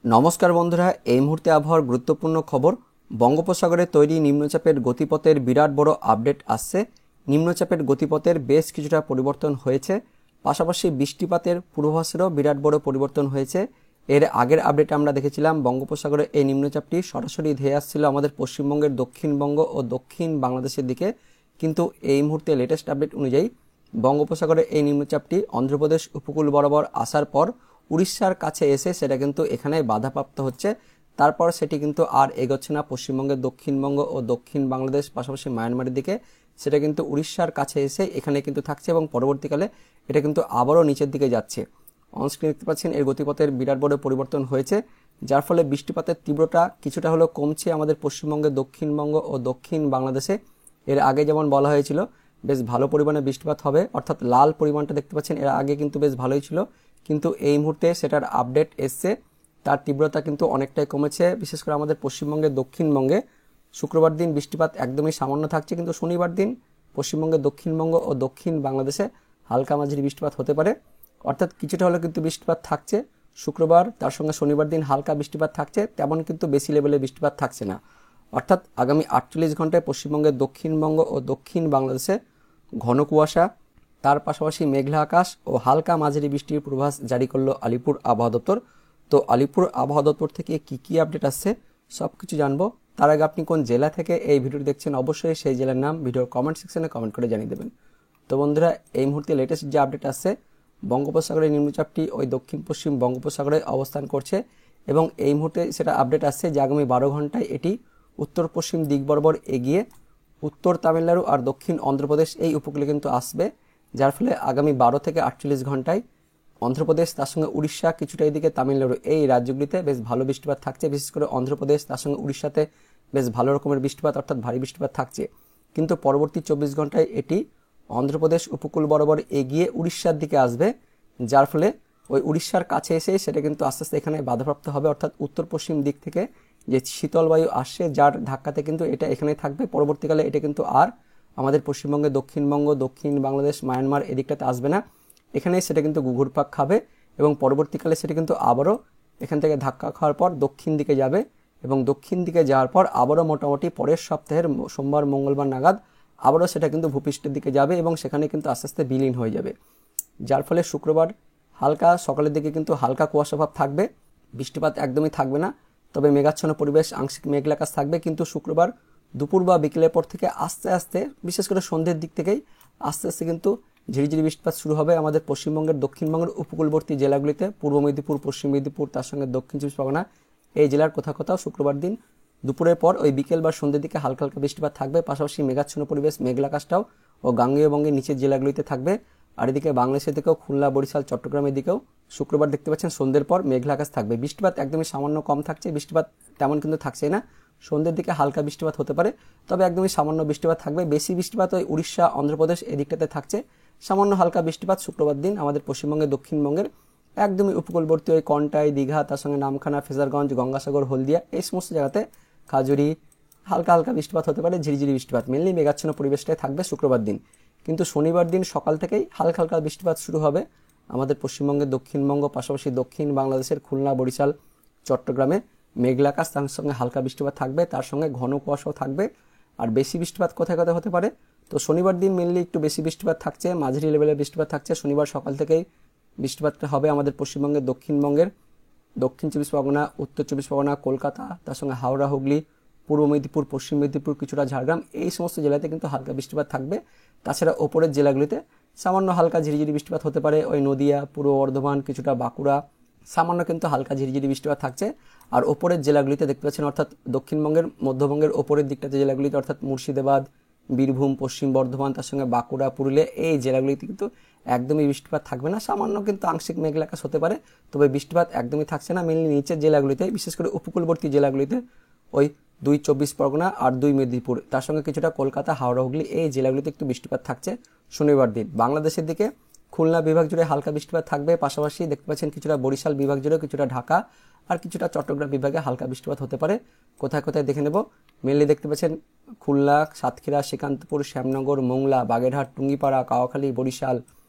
নমস্কার বন্ধুরা, এই মুহূর্তে আবহাওয়ার গুরুত্বপূর্ণ খবর। বঙ্গোপসাগরে তৈরি নিম্নচাপের গতিপথের বিরাট বড় আপডেট আসছে। নিম্নচাপের গতিপথের বেশ কিছুটা পরিবর্তন হয়েছে, পাশাপাশি বৃষ্টিপাতের পূর্বাভাসেরও বিরাট বড় পরিবর্তন হয়েছে। এর আগের আপডেটে আমরা দেখেছিলাম বঙ্গোপসাগরে এই নিম্নচাপটি সরাসরি ধেয়ে আসছিল আমাদের পশ্চিমবঙ্গের দক্ষিণবঙ্গ ও দক্ষিণ বাংলাদেশের দিকে, কিন্তু এই মুহূর্তে লেটেস্ট আপডেট অনুযায়ী বঙ্গোপসাগরে এই নিম্নচাপটি অন্ধ্রপ্রদেশ উপকূল বরাবর আসার পর উড়িষ্যার কাছে এসে সেটা কিন্তু এখানে বাধাপ্রাপ্ত হচ্ছে। তারপর সেটি কিন্তু আর এগোচ্ছে না পশ্চিমবঙ্গের দক্ষিণবঙ্গ ও দক্ষিণ বাংলাদেশ, পাশাপাশি মায়ানমারের দিকে। সেটা কিন্তু উড়িষ্যার কাছে এসে এখানে কিন্তু থাকছে এবং পরবর্তীকালে এটা কিন্তু আবারও নিচের দিকে যাচ্ছে। অনস্ক্রিন দেখতে পাচ্ছেন এর গতিপথের বিরাট বড় পরিবর্তন হয়েছে, যার ফলে বৃষ্টিপাতের তীব্রতা কিছুটা হলেও কমছে আমাদের পশ্চিমবঙ্গের দক্ষিণবঙ্গ ও দক্ষিণ বাংলাদেশে। এর আগে যেমন বলা হয়েছিল বেশ ভালো পরিমাণে বৃষ্টিপাত হবে, অর্থাৎ লাল পরিমাণটা দেখতে পাচ্ছেন এর আগে কিন্তু বেশ ভালোই ছিল, কিন্তু এই মুহূর্তে সেটার আপডেট এসছে, তার তীব্রতা কিন্তু অনেকটাই কমেছে। বিশেষ করে আমাদের পশ্চিমবঙ্গের দক্ষিণবঙ্গে শুক্রবার দিন বৃষ্টিপাত একদমই সামান্য থাকছে, কিন্তু শনিবার দিন পশ্চিমবঙ্গের দক্ষিণবঙ্গ ও দক্ষিণ বাংলাদেশে হালকা মাঝারি বৃষ্টিপাত হতে পারে। অর্থাৎ কিছুটা হলেও কিন্তু বৃষ্টিপাত থাকছে শুক্রবার, তার সঙ্গে শনিবার দিন হালকা বৃষ্টিপাত থাকছে, তেমন কিন্তু বেশি লেভেলে বৃষ্টিপাত থাকছে না। অর্থাৎ আগামী 48 ঘন্টায় পশ্চিমবঙ্গের দক্ষিণবঙ্গ ও দক্ষিণ বাংলাদেশে ঘন কুয়াশা, তার পাশাপাশি মেঘলা আকাশ ও হালকা মাঝারি বৃষ্টির পূর্বাভাস জারি করলো আলিপুর আবহাওয়া দপ্তর। তো আলিপুর আবহাওয়া দপ্তর থেকে কি আপডেট আসছে সব কিছু জানবো। তার আগে আপনি কোন জেলা থেকে এই ভিডিওটি দেখছেন অবশ্যই সেই জেলার নাম ভিডিওর কমেন্ট সেকশনে কমেন্ট করে জানিয়ে দেবেন। তো বন্ধুরা, এই মুহূর্তে লেটেস্ট যে আপডেট আসছে, বঙ্গোপসাগরের নিম্নচাপটি ওই দক্ষিণ পশ্চিম বঙ্গোপসাগরে অবস্থান করছে এবং এই মুহূর্তে সেটা আপডেট আসছে যে আগামী 12 ঘন্টায় এটি উত্তর পশ্চিম দিক বরাবর এগিয়ে উত্তর তামিলনাড়ু আর দক্ষিণ অন্ধ্রপ্রদেশ এই উপকূলে কিন্তু আসবে, যার ফলে আগামী 12 থেকে 48 ঘন্টায় অন্ধ্রপ্রদেশ, তার সঙ্গে উড়িষ্যা, কিছুটা এদিকে তামিলনাড়ু, এই রাজ্যগুলিতে বেশ ভালো বৃষ্টিপাত থাকছে। বিশেষ করে অন্ধ্রপ্রদেশ তার সঙ্গে উড়িষ্যাতে বেশ ভালো রকমের বৃষ্টিপাত, অর্থাৎ ভারী বৃষ্টিপাত থাকছে। কিন্তু পরবর্তী 24 ঘন্টায় এটি অন্ধ্রপ্রদেশ উপকূল বরাবর এগিয়ে উড়িষ্যার দিকে আসবে, যার ফলে ওই উড়িষ্যার কাছে এসে সেটা কিন্তু আস্তে আস্তে এখানে বাধাপ্রাপ্ত হবে। অর্থাৎ উত্তর পশ্চিম দিক থেকে যে শীতল বায়ু আসছে, যার ধাক্কাতে কিন্তু এটা এখানে থাকবে। পরবর্তীকালে এটা কিন্তু আর আমাদের পশ্চিমবঙ্গে দক্ষিণবঙ্গ, দক্ষিণ বাংলাদেশ, মায়ানমার এদিকটাতে আসবে না, এখানে সেটা কিন্তু ঘুরপাক খাবে এবং পরবর্তীকালে সেটা কিন্তু আবারও এখান থেকে ধাক্কা খাওয়ার পর দক্ষিণ দিকে যাবে এবং দক্ষিণ দিকে যাওয়ার পর আবারও মোটামুটি পরের সপ্তাহের সোমবার মঙ্গলবার নাগাদ আবারও সেটা কিন্তু ভূপৃষ্ঠের দিকে যাবে এবং সেখানে কিন্তু আস্তে আস্তে বিলীন হয়ে যাবে। যার ফলে শুক্রবার হালকা সকালের দিকে কিন্তু হালকা কুয়াশাভাব থাকবে, বৃষ্টিপাত একদমই থাকবে না, তবে মেঘাচ্ছন্ন পরিবেশ, আংশিক মেঘলা আকাশ থাকবে। কিন্তু শুক্রবার দুপুর বা বিকেলের পর থেকে আস্তে আস্তে, বিশেষ করে সন্ধ্যের দিক থেকেই আস্তে আস্তে কিন্তু ঝিরিঝিরি বৃষ্টিপাত শুরু হবে আমাদের পশ্চিমবঙ্গের দক্ষিণবঙ্গের উপকূলবর্তী জেলাগুলিতে, পূর্ব মেদিনীপুর, পশ্চিম মেদিনীপুর, তার সঙ্গে দক্ষিণ চব্বিশ পরগনা, এই জেলার কোথাও কোথাও শুক্রবার দিন দুপুরের পর ওই বিকেল বা সন্ধ্যের দিকে হালকা হালকা বৃষ্টিপাত থাকবে। পাশাপাশি মেঘাচ্ছন্ন পরিবেশ, মেঘলা আকাশটাও ও গাঙ্গেয় বঙ্গের নিচের জেলাগুলিতে থাকবে। আর এদিকে বাংলাদেশের দিকেও খুলনা, বরিশাল, চট্টগ্রামের দিকেও শুক্রবার দেখতে পাচ্ছেন সন্ধ্যের পর মেঘলা আকাশ থাকবে। বৃষ্টিপাত একদমই সামান্য কম থাকছে, বৃষ্টিপাত তেমন কিন্তু থাকছে না। সন্ধ্যের দিকে হালকা বৃষ্টিপাত হতে পারে, তবে একদমই সামান্য বৃষ্টিপাত থাকবে। বেশি বৃষ্টিপাত ওই উড়িষ্যা, অন্ধ্রপ্রদেশ এদিকটাতে থাকছে। সামান্য হালকা বৃষ্টিপাত শুক্রবার দিন আমাদের পশ্চিমবঙ্গের দক্ষিণবঙ্গের একদমই উপকূলবর্তী ওই কন্টাই, দীঘা, তার সঙ্গে নামখানা, ফেজারগঞ্জ, গঙ্গাসাগর, হলদিয়া এই সমস্ত জায়গাতে, খাজুরি, হালকা হালকা বৃষ্টিপাত হতে পারে, ঝিরিঝিরি বৃষ্টিপাত, মেনলি মেঘাচ্ছন্ন পরিবেশটাই থাকবে শুক্রবার দিন। কিন্তু শনিবার দিন সকাল থেকেই হালকা হালকা বৃষ্টিপাত শুরু হবে আমাদের পশ্চিমবঙ্গের দক্ষিণবঙ্গ, পাশাপাশি দক্ষিণ বাংলাদেশের খুলনা, বরিশাল, চট্টগ্রামে মেঘলা আকাশ, তার সঙ্গে হালকা বৃষ্টিপাত থাকবে, তার সঙ্গে ঘন কুয়াশাও থাকবে। আর বেশি বৃষ্টিপাত কোথায় কোথায় হতে পারে, তো শনিবার দিন মেনলি একটু বেশি বৃষ্টিপাত থাকছে, মাঝারি লেভেলের বৃষ্টিপাত থাকছে। শনিবার সকাল থেকেই বৃষ্টিপাতটা হবে আমাদের পশ্চিমবঙ্গের দক্ষিণবঙ্গের দক্ষিণ চব্বিশ পরগনা, উত্তর চব্বিশ পরগনা, কলকাতা, তার সঙ্গে হাওড়া, হুগলি, পূর্ব মেদিনীপুর, পশ্চিম মেদিনীপুর, কিছুটা ঝাড়গ্রাম, এই সমস্ত জেলাতে কিন্তু হালকা বৃষ্টিপাত থাকবে। তাছাড়া ওপরের জেলাগুলিতে সামান্য হালকা ঝিরিঝিরি বৃষ্টিপাত হতে পারে, ওই নদিয়া, পূর্ব বর্ধমান, কিছুটা বাঁকুড়া, সামান্য কিন্তু হালকা ঝিরিঝিরি বৃষ্টিপাত থাকছে। আর ওপরের জেলাগুলিতে দেখতে পাচ্ছেন, অর্থাৎ দক্ষিণবঙ্গের মধ্যবঙ্গের ওপরের দিকটাতে জেলাগুলিতে, অর্থাৎ মুর্শিদাবাদ, বীরভূম, পশ্চিম বর্ধমান, তার সঙ্গে বাঁকুড়া, পুরুলিয়া, এই জেলাগুলিতে কিন্তু একদমই বৃষ্টিপাত থাকবে না। সামান্য কিন্তু আংশিক মেঘলা আকাশ হতে পারে, তবে বৃষ্টিপাত একদমই থাকছে না। মেনলি নিচের জেলাগুলিতে, বিশেষ করে উপকূলবর্তী জেলাগুলিতে, ওই 2 চব্বিশ পরগনা আর 2 মেদিনীপুর, তার সঙ্গে কিছুটা কলকাতা, হাওড়া, হুগলি, এই জেলাগুলিতে একটু বৃষ্টিপাত থাকছে শনিবার দিন। বাংলাদেশের দিকে খুলনা বিভাগ জুড়ে হালকা বৃষ্টিপাত থাকবে, পাশাপাশি দেখতে পাচ্ছেন কিছুটা বরিশাল বিভাগ জুড়ে, কিছুটা ঢাকা আর কিছুটা চট্টগ্রাম বিভাগে হালকা বৃষ্টিপাত হতে পারে। কোথায় কোথায় দেখে নেব। মেনলি দেখতে পাচ্ছেন খুলনা, সাতক্ষীরা, শ্রীকান্তপুর, শ্যামনগর, মোংলা, বাগেরহাট, টুঙ্গিপাড়া, কাওয়াখালী, বরিশাল,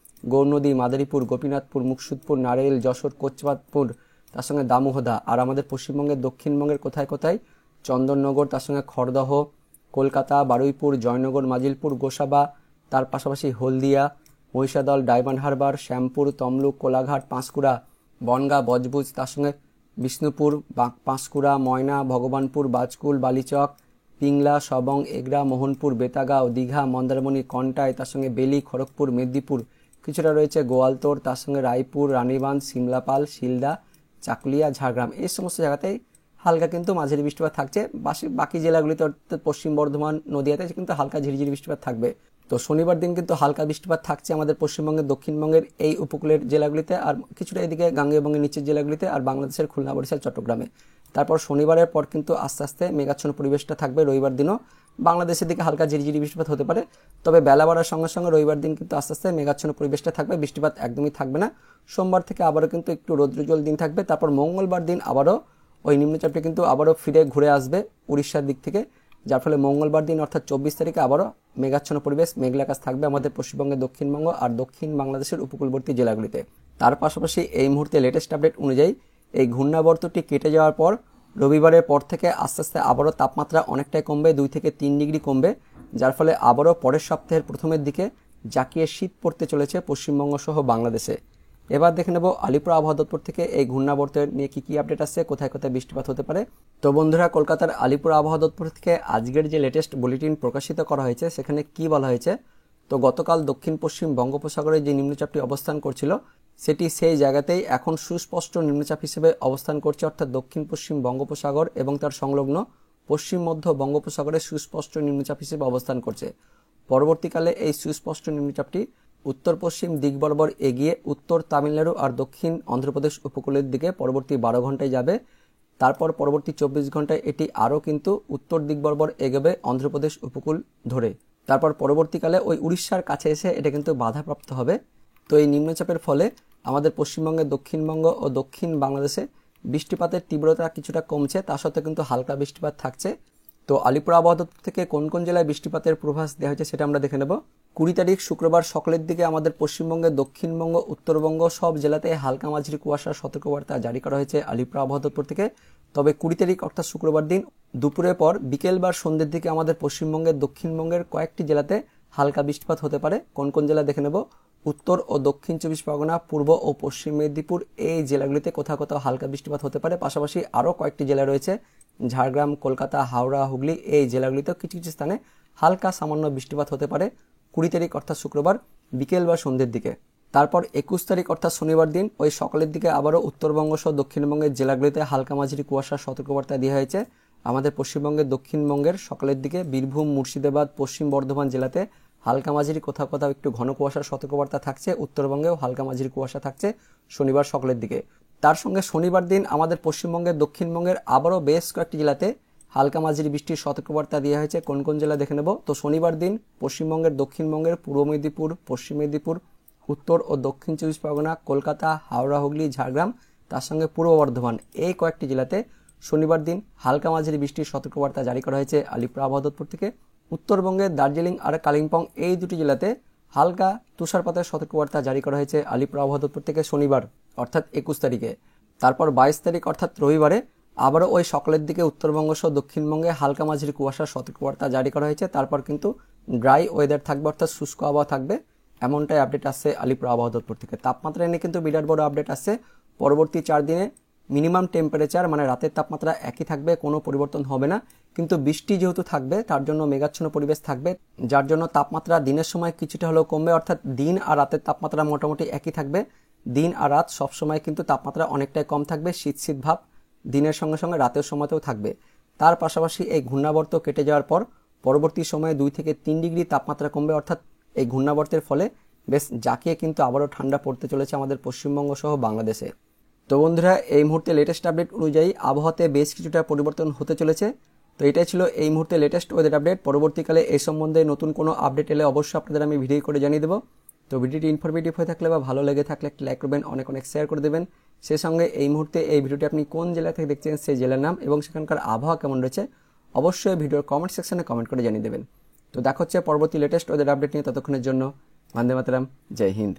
গৌরনদী, মাদারীপুর, গোপীনাথপুর, মুকসুদপুর, নারাইল, যশোর, কোচবাদপুর, তার সঙ্গে দামোহদা। আর আমাদের পশ্চিমবঙ্গের দক্ষিণবঙ্গের কোথায় কোথায় চন্দননগর, তার সঙ্গে খড়দহ, কলকাতা, বারুইপুর, জয়নগর, মাজিলপুর, গোসাবা, তার পাশাপাশি হলদিয়া, মহিষাদল, ডায়মন্ড হারবার, শ্যামপুর, তমলুক, কোলাঘাট, পাঁশকুড়া, বনগাঁ, বজবুজ, তার সঙ্গে বিষ্ণুপুর, পাঁশকুড়া, ময়না, ভগবানপুর, বাজকুল, বালিচক, পিংলা, সবং, এগরা, মোহনপুর, বেতাগাঁও, দীঘা, মন্দারমণি, কন্টাই, তার সঙ্গে বেলি, খড়গপুর, মেদিনীপুর, কিছুটা রয়েছে গোয়ালতোড়, তার সঙ্গে রায়পুর, রানীবাঁধ, সিমলাপাল, শিলদা, চাকুলিয়া, ঝাড়গ্রাম। এই সমস্ত জায়গাতেই হালকা কিন্তু মাঝারি বৃষ্টিপাত থাকছে। বাকি জেলাগুলিতে অর্থাৎ পশ্চিম বর্ধমান, নদিয়াতে কিন্তু হালকা ঝিরিঝিরি বৃষ্টিপাত থাকবে। তো শনিবার দিন কিন্তু হালকা বৃষ্টিপাত থাকছে আমাদের পশ্চিমবঙ্গের দক্ষিণবঙ্গের এই উপকূলের জেলাগুলিতে, আর কিছুটা এদিকে গাঙ্গেয়বঙ্গের নিচের জেলাগুলিতে, আর বাংলাদেশের খুলনা, বরিশাল, চট্টগ্রামে। তারপর শনিবারের পর কিন্তু আস্তে আস্তে মেঘাচ্ছন্ন পরিবেশটা থাকবে। রবিবার দিনও বাংলাদেশের দিকে হালকা ঝিরিঝিরি বৃষ্টিপাত হতে পারে, তবে বেলা বাড়ার সঙ্গে সঙ্গে রবিবার দিন কিন্তু আস্তে আস্তে মেঘাচ্ছন্ন পরিবেশটা থাকবে, বৃষ্টিপাত একদমই থাকবে না। সোমবার থেকে আবারও কিন্তু একটু রৌদ্রোজ্জ্বল দিন থাকবে। তারপর মঙ্গলবার দিন আবারও ওই নিম্নচাপটি কিন্তু আবারও ফিরে ঘুরে আসবে উড়িষ্যার দিক থেকে, যার ফলে মঙ্গলবার দিন অর্থাৎ 24 তারিখে আবারও মেঘাচ্ছন্ন পরিবেশ, মেঘলা আকাশ থাকবে আমাদের পশ্চিমবঙ্গের দক্ষিণবঙ্গ আর দক্ষিণ বাংলাদেশের উপকূলবর্তী জেলাগুলিতে। তার পাশাপাশি এই মুহূর্তে লেটেস্ট আপডেট অনুযায়ী এই ঘূর্ণাবর্তটি কেটে যাওয়ার পর রবিবারের পর থেকে আস্তে আস্তে আবারও তাপমাত্রা অনেকটাই কমবে, 2 থেকে 3 ডিগ্রি কমবে, যার ফলে আবারও পরের সপ্তাহের প্রথমের দিকে জাঁকিয়ে শীত পড়তে চলেছে পশ্চিমবঙ্গ সহ বাংলাদেশে। এবার দেখে নেব আলিপুর আবহাওয়া দপ্তর থেকে এই ঘূর্ণাবর্তের নিয়ে কি আপডেট আসছে, কোথায় কোথায় বৃষ্টিপাত হতে পারে। তো বন্ধুরা, কলকাতার আলিপুর আবহাওয়া দপ্তর থেকে আজকের যে লেটেস্ট বুলেটিন প্রকাশিত করা হয়েছে সেখানে কি বলা হয়েছে, তো গতকাল দক্ষিণ পশ্চিম বঙ্গোপসাগরে যে নিম্নচাপটি অবস্থান করছিল সেটি সেই জায়গাতেই এখন সুস্পষ্ট নিম্নচাপ হিসেবে অবস্থান করছে, অর্থাৎ দক্ষিণ পশ্চিম বঙ্গোপসাগর এবং তার সংলগ্ন পশ্চিম মধ্য বঙ্গোপসাগরে সুস্পষ্ট নিম্নচাপ হিসেবে অবস্থান করছে। পরবর্তীকালে এই সুস্পষ্ট নিম্নচাপটি উত্তর পশ্চিম দিক বরাবর এগিয়ে উত্তর তামিলনাড়ু আর দক্ষিণ অন্ধ্রপ্রদেশ উপকূলের দিকে পরবর্তী 12 ঘন্টায় যাবে। তারপর পরবর্তী 24 ঘন্টায় এটি আরও কিন্তু উত্তর দিক বরাবর এগোবে অন্ধ্রপ্রদেশ উপকূল ধরে। তারপর পরবর্তীকালে ওই উড়িষ্যার কাছে এসে এটা কিন্তু বাধাপ্রাপ্ত হবে। তো এই নিম্নচাপের ফলে আমাদের পশ্চিমবঙ্গের দক্ষিণবঙ্গ ও দক্ষিণ বাংলাদেশে বৃষ্টিপাতের তীব্রতা কিছুটা কমছে, তা সত্ত্বেও কিন্তু হালকা বৃষ্টিপাত থাকছে। তো আলিপুর আবহাওয়া দপ্তর থেকে কোন কোন জেলায় বৃষ্টিপাতের পূর্বাভাস দেওয়া হয়েছে সেটা আমরা দেখে নেব। 20 তারিখ শুক্রবার সকালের দিকে আমাদের পশ্চিমবঙ্গের দক্ষিণবঙ্গ, উত্তরবঙ্গ সব জেলাতে হালকা মাঝারি কুয়াশার সতর্কবার্তা জারি করা হয়েছে আলিপুর আবহাওয়া দপ্তর থেকে। তবে 20 তারিখ অর্থাৎ শুক্রবার দিন দুপুরের পর বিকেল বা সন্ধ্যের দিকে আমাদের পশ্চিমবঙ্গের দক্ষিণবঙ্গের কয়েকটি জেলাতে হালকা বৃষ্টিপাত হতে পারে। কোন কোন জেলা দেখে নেব। উত্তর ও দক্ষিণ 24 পরগনা, পূর্ব ও পশ্চিম মেদিনীপুর এই জেলাগুলিতে কোথাও কোথাও হালকা বৃষ্টিপাত হতে পারে। পাশাপাশি আরও কয়েকটি জেলা রয়েছে, ঝাড়গ্রাম, কলকাতা, হাওড়া, হুগলি এই জেলাগুলিতেও কিছু কিছু স্থানে হালকা সামান্য বৃষ্টিপাত হতে পারে 20 তারিখ অর্থাৎ শুক্রবার বিকেল বা সন্ধ্যের দিকে। তারপর 21 তারিখ অর্থাৎ শনিবার দিন ওই সকালের দিকে আবারও উত্তরবঙ্গ সহ দক্ষিণবঙ্গের জেলাগুলিতে হালকা মাঝারি কুয়াশার সতর্কবার্তা দেওয়া হয়েছে। আমাদের পশ্চিমবঙ্গের দক্ষিণবঙ্গের সকালের দিকে বীরভূম, মুর্শিদাবাদ, পশ্চিম বর্ধমান জেলাতে হালকা মাঝারি কোথাও কোথাও একটু ঘন কুয়াশার সতর্কবার্তা থাকছে। উত্তরবঙ্গেও হালকা মাঝারি কুয়াশা থাকছে শনিবার সকালের দিকে। তার সঙ্গে শনিবার দিন আমাদের পশ্চিমবঙ্গের দক্ষিণবঙ্গের আবারও বেশ কয়েকটি জেলাতে হালকা মাঝারি বৃষ্টির সতর্কবার্তা দেওয়া হয়েছে। কোন কোন জেলা দেখে নেব। তো শনিবার দিন পশ্চিমবঙ্গের দক্ষিণবঙ্গের পূর্ব মেদিনীপুর, পশ্চিম মেদিনীপুর, উত্তর ও দক্ষিণ 24 পরগনা, কলকাতা, হাওড়া, হুগলি, ঝাড়গ্রাম, তার সঙ্গে পূর্ব বর্ধমান এই কয়েকটি জেলাতে শনিবার দিন হালকা মাঝারি বৃষ্টির সতর্কবার্তা জারি করা হয়েছে আলিপুর আবহাওয়া দপ্তর থেকে। উত্তরবঙ্গের দার্জিলিং আর কালিম্পং এই দুটি জেলাতে হালকা তুষারপাতের সতর্কবার্তা জারি করা হয়েছে আলিপুর আবহাওয়া দপ্তর থেকে শনিবার অর্থাৎ 21 তারিখে। তারপর 22 তারিখ অর্থাৎ রবিবারে আবারও ওই সকালের দিকে উত্তরবঙ্গ সহ দক্ষিণবঙ্গে হালকা মাঝারি কুয়াশার সতর্কবার্তা জারি করা হয়েছে। তারপর কিন্তু ড্রাই ওয়েদার থাকবে অর্থাৎ শুষ্ক আবহাওয়া থাকবে, এমনটাই আপডেট আসছে আলিপুর আবহাওয়া দপ্তর থেকে। তাপমাত্রা নিয়ে কিন্তু বিরাট বড় আপডেট আসছে। পরবর্তী 4 দিনে মিনিমাম টেম্পারেচার মানে রাতের তাপমাত্রা একই থাকবে, কোনো পরিবর্তন হবে না, কিন্তু বৃষ্টি যেহেতু থাকবে তার জন্য মেঘাচ্ছন্ন পরিবেশ থাকবে, যার জন্য তাপমাত্রা দিনের সময় কিছুটা হলেও কমবে, অর্থাৎ দিন আর রাতের তাপমাত্রা মোটামুটি একই থাকবে। দিন আর রাত সবসময় কিন্তু তাপমাত্রা অনেকটাই কম থাকবে, শীত শীত ভাব দিনের সঙ্গে সঙ্গে রাতের সময়তেও থাকবে। তার পাশাপাশি এই ঘূর্ণাবর্ত কেটে যাওয়ার পর পরবর্তী সময়ে 2 থেকে 3 ডিগ্রি তাপমাত্রা কমবে, অর্থাৎ এই ঘূর্ণাবর্তের ফলে বেশ জাঁকিয়ে কিন্তু আবারও ঠান্ডা পড়তে চলেছে আমাদের পশ্চিমবঙ্গ সহ বাংলাদেশে। তো বন্ধুরা, এই মুহূর্তে লেটেস্ট আপডেট অনুযায়ী আবহাওয়াতে বেশ কিছুটা পরিবর্তন হতে চলেছে। তো এটাই ছিল এই মুহূর্তে লেটেস্ট ওয়েদার আপডেট। পরবর্তীকালে এই সম্বন্ধে নতুন কোনো আপডেট এলে অবশ্যই আপনাদের আমি ভিডিও করে জানিয়ে দেবো। তো ভিডিওটি ইনফরমেটিভ হয়ে থাকলে বা ভালো লেগে থাকলে একটি লাইক করবেন, অনেক অনেক শেয়ার করে দেবেন। সেই সঙ্গে এই মুহূর্তে এই ভিডিওটি আপনি কোন জেলা থেকে দেখছেন সেই জেলার নাম এবং সেখানকার আবহাওয়া কেমন রয়েছে অবশ্যই ভিডিওর কমেন্ট সেকশনে কমেন্ট করে জানিয়ে দেবেন। তো দেখা হচ্ছে পরবর্তী লেটেস্ট ওয়েদার আপডেট নিয়ে। ততক্ষণের জন্য বন্দে মাতরম, জয় হিন্দ।